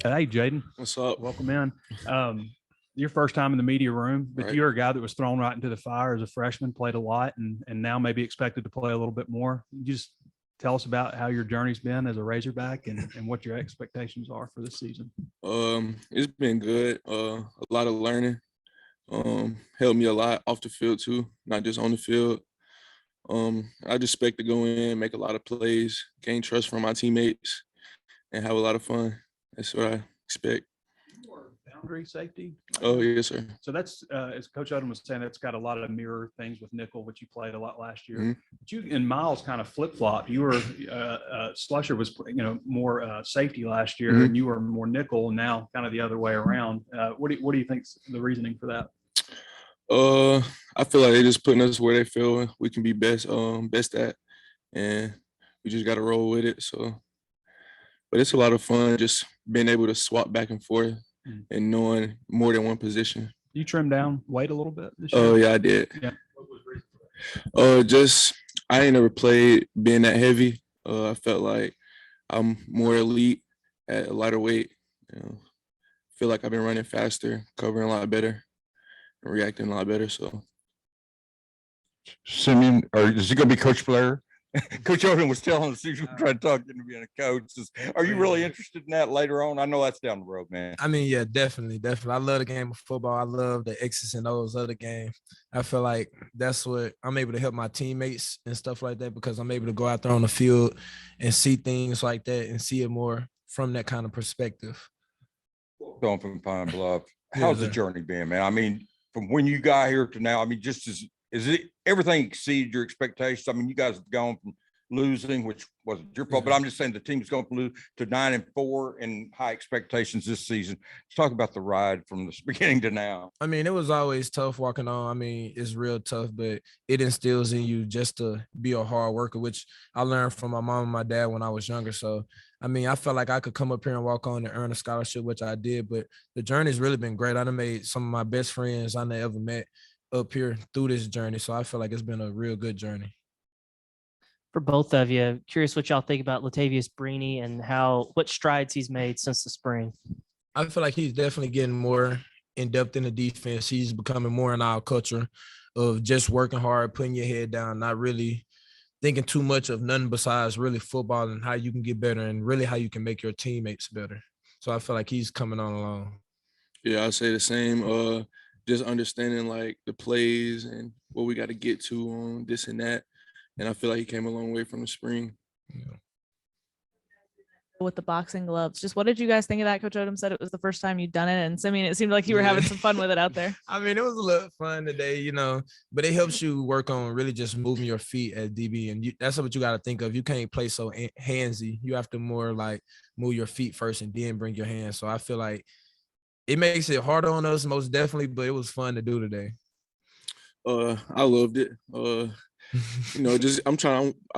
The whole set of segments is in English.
Hey, Jayden. What's up? Welcome in. Your first time in the media room, but Right. you're a guy that was thrown right into the fire as a freshman, played a lot, and now maybe expected to play a little bit more. You just tell us about how your journey's been as a Razorback and what your expectations are for this season. It's been good. A lot of learning. Helped me a lot off the field too, not just on the field. I just expect to go in, make a lot of plays, gain trust from my teammates, and have a lot of fun. That's what I expect. More boundary safety. Oh yes, sir. So that's as Coach Odom was saying, that's got a lot of mirror things with nickel, which you played a lot last year. Mm-hmm. But you and Miles kind of flip flop. You were Slusher was more safety last year, Mm-hmm. and you were more nickel, and now kind of the other way around. What do you think's the reasoning for that? I feel like they're just putting us where they feel we can be best at, and we just got to roll with it. So, but it's a lot of fun just being able to swap back and forth and knowing more than one position. You trimmed down weight a little bit this Oh year? yeah, I did. Yeah. What was the reason for that? Just I ain't never played being that heavy. I felt like I'm more elite at a lighter weight. Feel like I've been running faster, covering a lot better, and reacting a lot better. So, Simeon, or is it going to be Coach Blair? Coach Odom was telling us he's trying to talk into being a coach. Are you really interested in that later on? I know that's down the road, man. I mean, yeah, definitely. I love the game of football. I love the X's and O's of the game. I feel like that's what I'm able to help my teammates and stuff like that because I'm able to go out there on the field and see things like that and see it more from that kind of perspective. Going from Pine Bluff, how's the journey been, man? I mean, from when you got here to now, I mean, is it everything exceeded your expectations? I mean, you guys have gone from losing, which wasn't your fault, but I'm just saying the team's going from lose to 9-4 and high expectations this season. Let's talk about the ride from the beginning to now. I mean, it was always tough walking on. I mean, it's real tough, but it instills in you just to be a hard worker, which I learned from my mom and my dad when I was younger. So, I mean, I felt like I could come up here and walk on and earn a scholarship, which I did, but the journey's really been great. I done made some of my best friends I ever met up here through this journey. So I feel like it's been a real good journey. For both of you, curious what y'all think about Latavius Brini and what strides he's made since the spring. I feel like he's definitely getting more in depth in the defense. He's becoming more in our culture of just working hard, putting your head down, not really thinking too much of nothing besides really football and how you can get better and really how you can make your teammates better. So I feel like he's coming on along. Yeah, I say the same. Just understanding like the plays and what we got to get to on this and that. And I feel like he came a long way from the spring. Yeah. With the boxing gloves, just what did you guys think of that? Coach Odom said it was the first time you'd done it, and Simeon, it seemed like you were having some fun with it out there. I mean, it was a little fun today, but it helps you work on really just moving your feet at DB, and that's what you got to think of. You can't play so handsy. You have to more like move your feet first and then bring your hands. So I feel like it makes it harder on us, most definitely, but it was fun to do today. I loved it. I've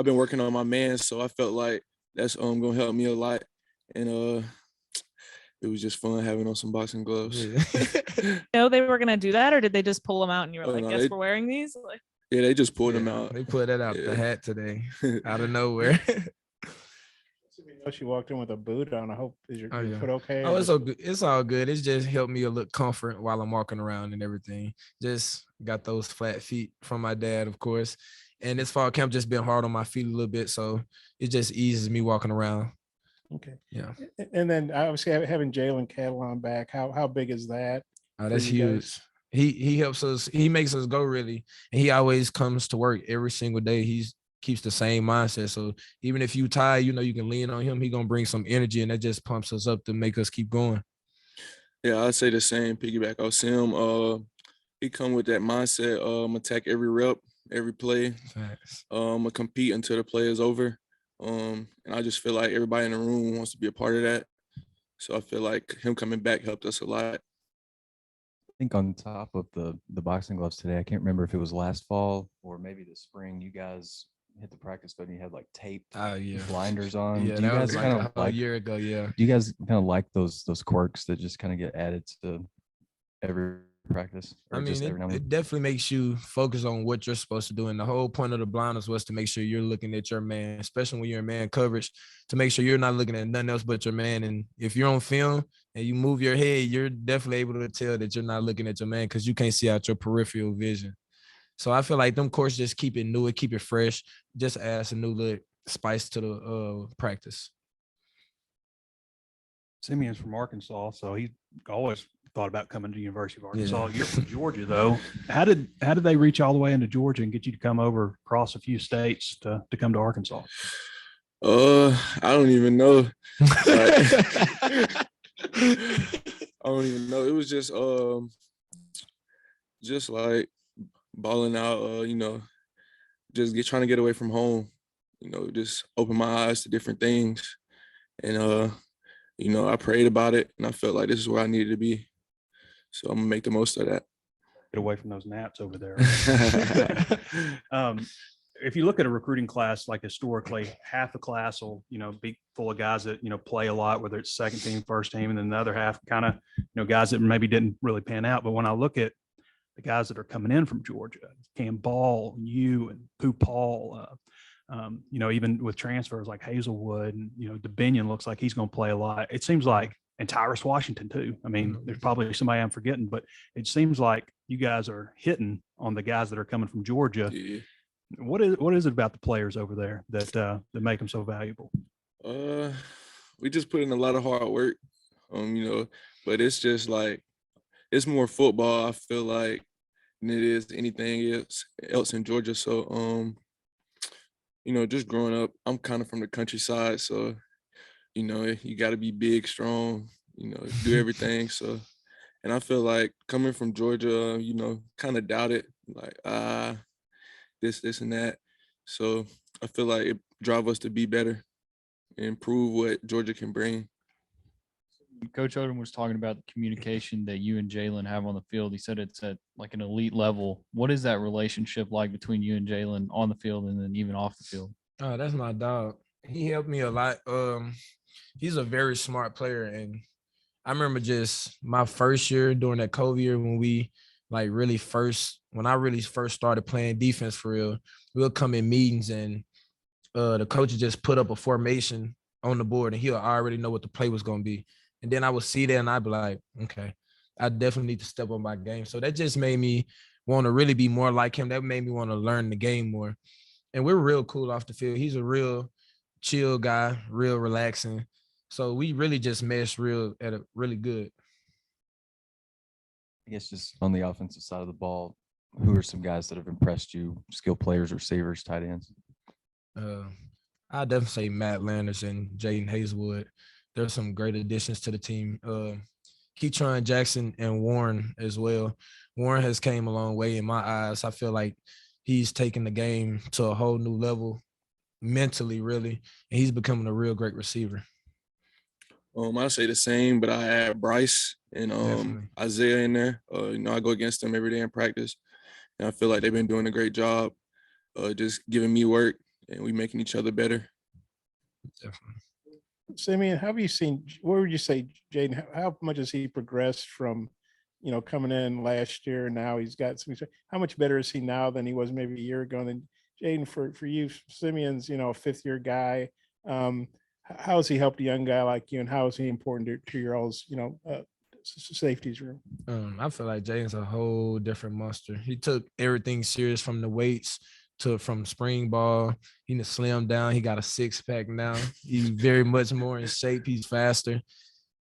been working on my man, so I felt like that's gonna help me a lot. And it was just fun having on some boxing gloves. No, they were gonna do that, or did they just pull them out and you were like, no, guess we're wearing these? Like, yeah, they just pulled them out. They put that out the hat today, out of nowhere. She walked in with a boot on. I hope your foot okay? Oh, it's all good. It's all good. It's just helped me a little comfort while I'm walking around and everything. Just got those flat feet from my dad, of course. And this fall camp just been hard on my feet a little bit, so it just eases me walking around. Okay. Yeah. And then obviously having Jalen Catalon back, how big is that? Oh, that's huge. He helps us. He makes us go really, and he always comes to work every single day. He's keeps the same mindset. So even if you tired, you can lean on him. He gonna bring some energy, and that just pumps us up to make us keep going. Yeah, I'd say the same. Piggyback off Sim. He come with that mindset. Attack every rep, every play. Thanks. Compete until the play is over. And I just feel like everybody in the room wants to be a part of that. So I feel like him coming back helped us a lot. I think on top of the boxing gloves today, I can't remember if it was last fall or maybe the spring, you guys hit the practice field and you had like taped blinders on. Yeah, do you that guys was kind like of a year ago. Yeah. Do you guys kind of like those quirks that just kind of get added to every practice? I Or mean, just every now and it definitely makes you focus on what you're supposed to do. And the whole point of the blinders was to make sure you're looking at your man, especially when you're in man coverage, to make sure you're not looking at nothing else but your man. And if you're on film and you move your head, you're definitely able to tell that you're not looking at your man because you can't see out your peripheral vision. So I feel like them courses just keep it new, keep it fresh, just adds a new little spice to the practice. Simeon's from Arkansas, so he always thought about coming to the University of Arkansas. You're from Georgia, though. How did they reach all the way into Georgia and get you to come over across a few states to come to Arkansas? I don't even know. I don't even know. It was just like balling out. Just trying to get away from home. Just open my eyes to different things, and I prayed about it, and I felt like this is where I needed to be. So I'm gonna make the most of that. Get away from those naps over there. If you look at a recruiting class, like historically, half the class will, be full of guys that, play a lot, whether it's second team, first team, and then the other half kind of, guys that maybe didn't really pan out. But when I look at the guys that are coming in from Georgia, Cam Ball, you and Pooh Paul, even with transfers like Hazelwood and, DeBinion looks like he's going to play a lot. It seems like, and Tyrus Washington too. I mean, there's probably somebody I'm forgetting, but it seems like you guys are hitting on the guys that are coming from Georgia. Yeah. What is it about the players over there that make them so valuable? We just put in a lot of hard work, but it's just like, it's more football, I feel like, than it is anything else in Georgia. So, just growing up, I'm kind of from the countryside. So, you got to be big, strong, do everything. So, and I feel like coming from Georgia, kind of doubt it, like, this and that. So I feel like it drive us to be better and prove what Georgia can bring. Coach Odom was talking about the communication that you and Jaylen have on the field. He said it's at like an elite level. What is that relationship like between you and Jaylen on the field and then even off the field? Oh, that's my dog. He helped me a lot. He's a very smart player. And I remember just my first year during that COVID year when I really first started playing defense for real, we'll come in meetings and the coach would just put up a formation on the board and he'll already know what the play was going to be. And then I would see that and I'd be like, okay, I definitely need to step up my game. So that just made me want to really be more like him. That made me want to learn the game more. And we're real cool off the field. He's a real chill guy, real relaxing. So we really just meshed really good. I guess just on the offensive side of the ball, who are some guys that have impressed you, skill players, receivers, tight ends? I'd definitely say Matt Landers and Jayden Hazelwood. There's some great additions to the team. Keytron Jackson and Warren as well. Warren has came a long way in my eyes. I feel like he's taken the game to a whole new level mentally, really, and he's becoming a real great receiver. I say the same, but I add Bryce and Isaiah in there. I go against them every day in practice, and I feel like they've been doing a great job, just giving me work, and we making each other better. Definitely. Simeon, how have you seen? What would you say, Jayden? How much has he progressed from, coming in last year? And now he's got some. How much better is he now than he was maybe a year ago? And then Jayden, for you, Simeon's, a fifth-year guy. How has he helped a young guy like you, and how is he important to your all's, safeties room? I feel like Jayden's a whole different monster. He took everything serious from the weights from spring ball. He slimmed down. He got a 6-pack now. He's very much more in shape. He's faster.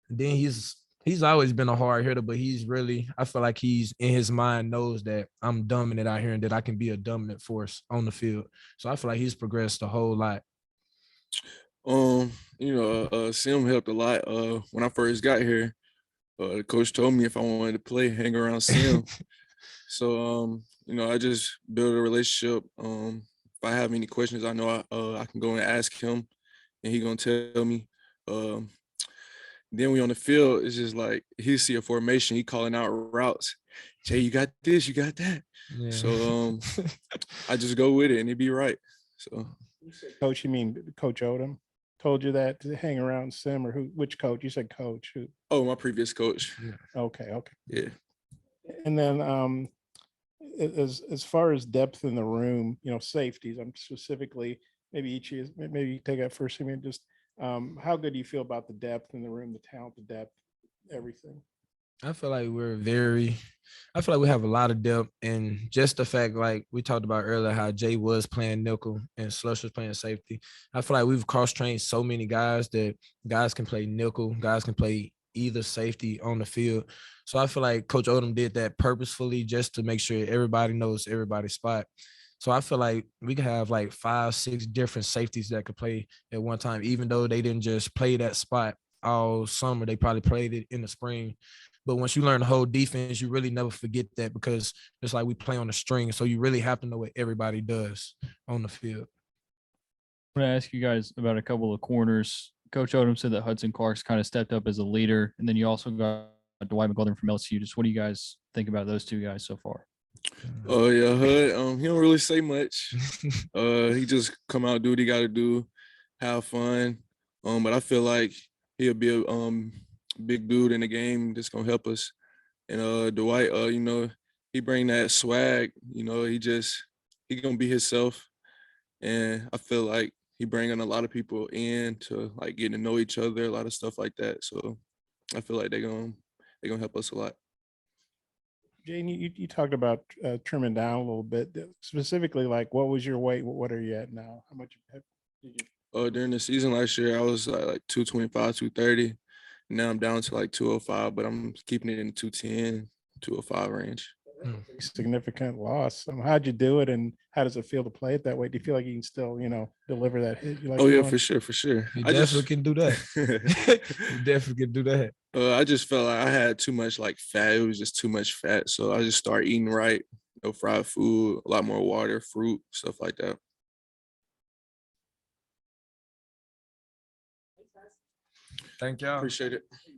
And then he's always been a hard hitter, but I feel like he's in his mind knows that I'm dominant out here and that I can be a dominant force on the field. So I feel like he's progressed a whole lot. Sim helped a lot. When I first got here, the coach told me if I wanted to play, hang around Sim. So, I just built a relationship. If I have any questions, I know I can go and ask him, and he gonna tell me. Then we on the field, it's just like he see a formation, he calling out routes. Jay, you got this, you got that. Yeah. So I just go with it, and it be right. So, Coach, you mean Coach Odom told you that to hang around Sim, or who? Which coach? You said coach. Who? Oh, my previous coach. Yeah. Okay. Yeah. And then as far as depth in the room, safeties, I'm specifically, maybe each is, maybe you take that first. I mean, just how good do you feel about the depth in the room, the talent, the depth, everything? I feel like I feel like we have a lot of depth, and just the fact, like we talked about earlier, how Jay was playing nickel and Slush was playing safety. I feel like we've cross-trained so many guys that guys can play nickel, guys can play either safety on the field. So I feel like Coach Odom did that purposefully just to make sure everybody knows everybody's spot. So I feel like we could have like 5, 6 different safeties that could play at one time, even though they didn't just play that spot all summer. They probably played it in the spring. But once you learn the whole defense, you really never forget that, because it's like we play on a string. So you really have to know what everybody does on the field. I'm going to ask you guys about a couple of corners. Coach Odom said that Hudson Clark's kind of stepped up as a leader. And then you also got Dwight McGlothern from LSU. Just what do you guys think about those two guys so far? Oh yeah, Hud. He don't really say much. He just come out, do what he got to do, have fun. But I feel like he'll be a big dude in the game that's gonna help us. And Dwight, he bring that swag. He gonna be himself, and I feel like he bringing a lot of people in to like getting to know each other, a lot of stuff like that. So I feel like they're gonna help us a lot. Jayden, you talked about trimming down a little bit. Specifically, like, what was your weight? What are you at now? How much did you? During the season last year, I was like 225, 230. Now I'm down to like 205, but I'm keeping it in the 210, 205 range. Significant loss. How'd you do it, and how does it feel to play it that way? Do you feel like you can still, deliver that hit? You like Oh yeah, doing? for sure. You definitely can do that. You definitely can do that. I just felt like I had too much like fat. It was just too much fat. So I just started eating right. No fried food, a lot more water, fruit, stuff like that. Thank y'all. Appreciate it.